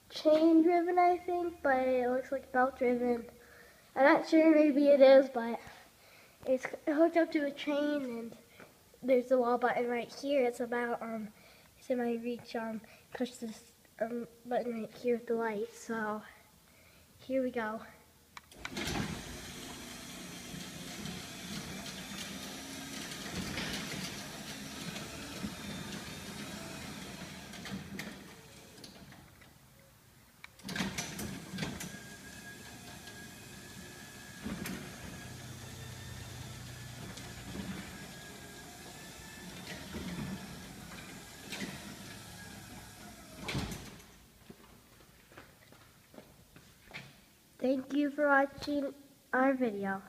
chain driven, I think, but it looks like belt driven. I'm not sure, maybe it is, but it's hooked up to a chain, and there's a wall button right here. It's about it's in my reach. Push this button right here with the light. So here we go. Thank you for watching our video.